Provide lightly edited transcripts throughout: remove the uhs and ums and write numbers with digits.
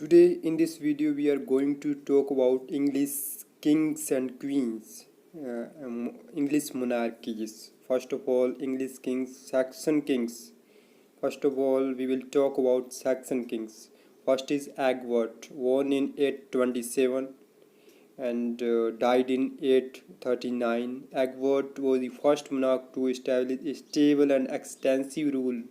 Today in this video we are going to talk about English kings and queens, English monarchies. First of all, English kings, Saxon kings. First of all, we will talk about Saxon kings. First is Egbert, born in 827 and died in 839. Egbert was the first monarch to establish a stable and extensive rule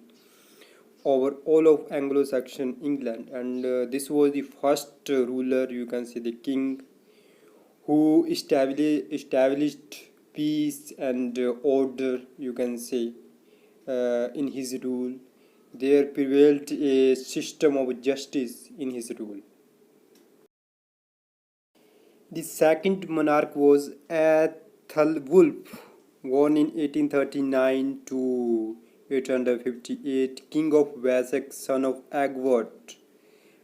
over all of Anglo-Saxon England, and this was the first ruler, you can say the king, who established peace and order, you can say, in his rule. There prevailed a system of justice in his rule. The second monarch was Aethelwulf, born in 1839 to 858, King of Wessex, son of Ecgherht,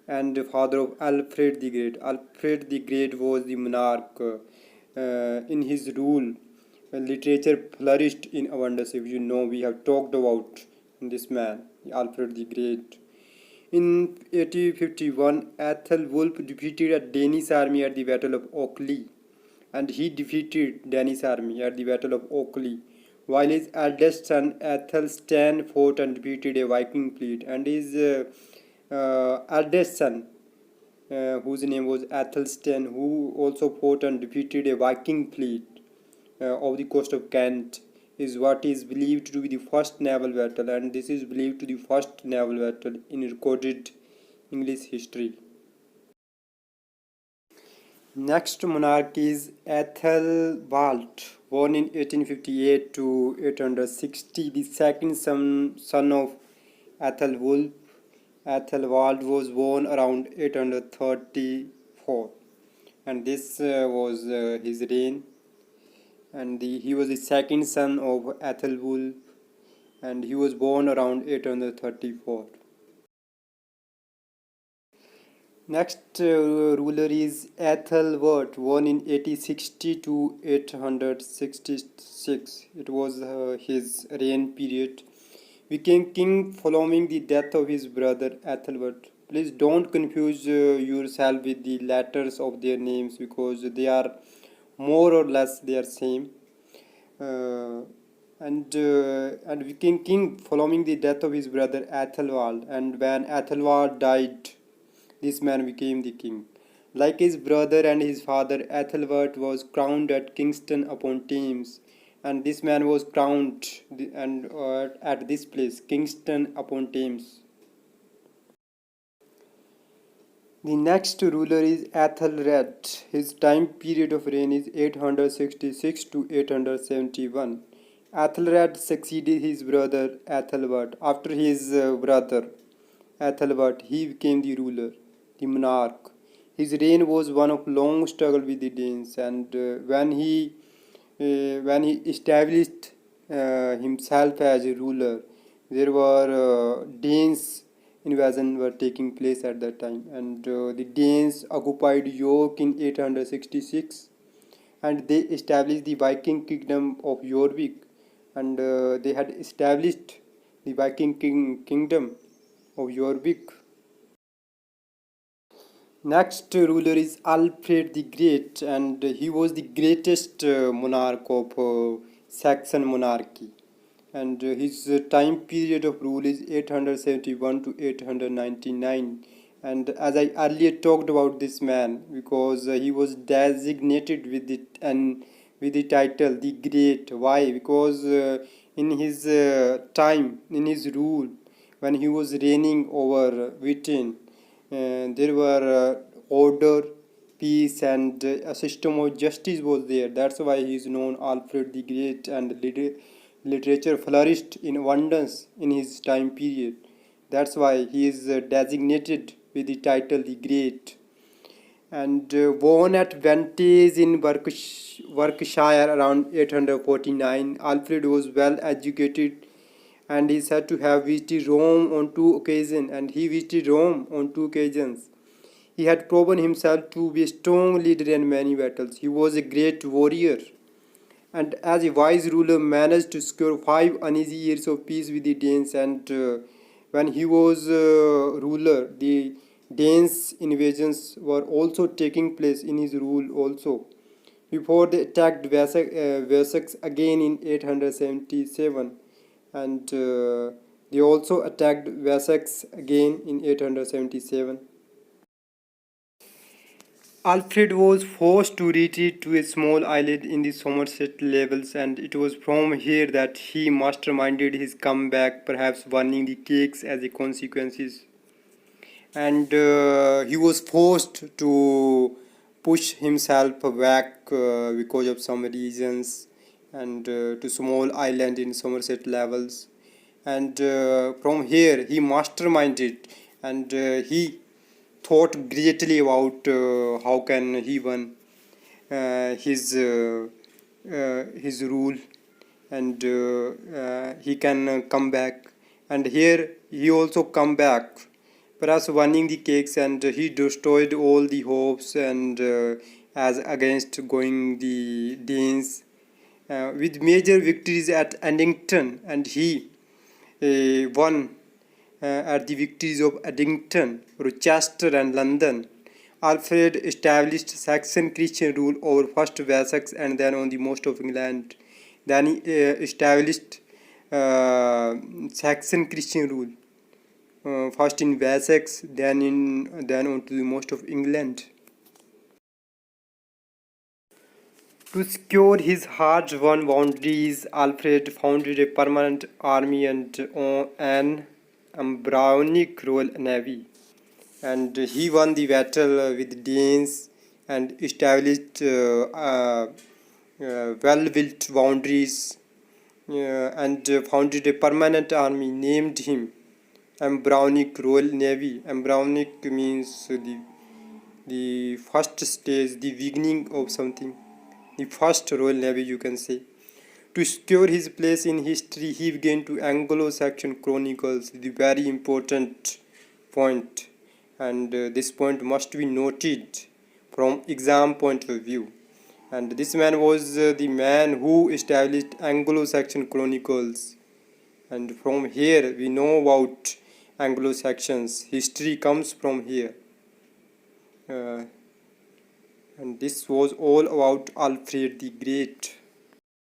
and father of Alfred the Great. Alfred the Great was the monarch. In his rule, literature flourished in abundance. If you know, we have talked about this man, Alfred the Great. In 1851, Aethelwulf defeated a Danish army at the Battle of Oakley, and he defeated Danish army at the Battle of Oakley, while his eldest son Aethelstan fought and defeated a Viking fleet, and his eldest son, whose name was Aethelstan, who also fought and defeated a Viking fleet of the coast of Kent, is what is believed to be the first naval battle, and this is believed to be the first naval battle in recorded English history. Next monarch is Aethelbald, born in 1858 to 860, the second son of Aethelwulf. Aethelbald was born around 834, and this was his reign. And he was the second son of Aethelwulf, and he was born around 834. Next ruler is Aethelbert, born in 860 to 866. It was his reign period. Became king following the death of his brother Aethelbert. Please don't confuse yourself with the letters of their names, because they are more or less they are same. And became king following the death of his brother Aethelbald, and when Aethelbald died, this man became the king. Like his brother and his father, Aethelbert was crowned at Kingston-upon-Thames, and this man was crowned at this place, Kingston-upon-Thames. The next ruler is AETHELRED. His time period of reign is 866 to 871. Aethelred succeeded his brother Aethelbert. After his brother Aethelbert, he became the ruler, the monarch. His reign was one of long struggle with the Danes, and when he established himself as a ruler, there were Danes invasion were taking place at that time, and the Danes occupied York in 866, and they established the Viking kingdom of Yorvik, and they had established the Viking kingdom of Yorvik. Next ruler is Alfred the Great, and he was the greatest monarch of Saxon monarchy, and his time period of rule is 871 to 899. And as I earlier talked about this man, because he was designated with it and with the title the Great. Why? Because in his time, in his rule, when he was reigning over Britain, there were order, peace, and a system of justice was there. That's why he is known Alfred the Great, and literature flourished in abundance in his time period. That's why he is designated with the title the Great. And born at Wantage in Berkshire around 849, Alfred was well educated and is said to have visited Rome on 2 occasions, and he visited Rome on 2 occasions. He had proven himself to be a strong leader in many battles. He was a great warrior, and as a wise ruler managed to secure 5 uneasy years of peace with the Danes. And when he was ruler, the Danes invasions were also taking place in his rule also. Before they attacked Wessex again in 877, and they also attacked Wessex again in 877. Alfred was forced to retreat to a small island in the Somerset Levels, and it was from here that he masterminded his comeback, perhaps burning the cakes as a consequence. And he was forced to push himself back because of some reasons, and to small island in Somerset Levels. And from here he masterminded, and he thought greatly about how can he win his rule, and he can come back. And here he also come back, perhaps winning the cakes, and he destroyed all the hopes and as against going the Danes with major victories at Addington, and he won at the victories of Addington, Rochester and London. Alfred established Saxon Christian rule over first Wessex and then on the most of England. Then he established Saxon Christian rule first in Wessex, then on to the most of England. To secure his hard-won boundaries, Alfred founded a permanent army and an embryonic Royal Navy, and he won the battle with Danes and established well-built boundaries, and founded a permanent army, named him embryonic Royal Navy. Embryonic means the first stage, the beginning of something, the first Royal Navy, you can say. To secure his place in history, he began to Anglo-Saxon Chronicles, the very important point, and this point must be noted from exam point of view. And this man was the man who established Anglo-Saxon Chronicles, and from here we know about Anglo-Saxons. History comes from here. And this was all about Alfred the Great.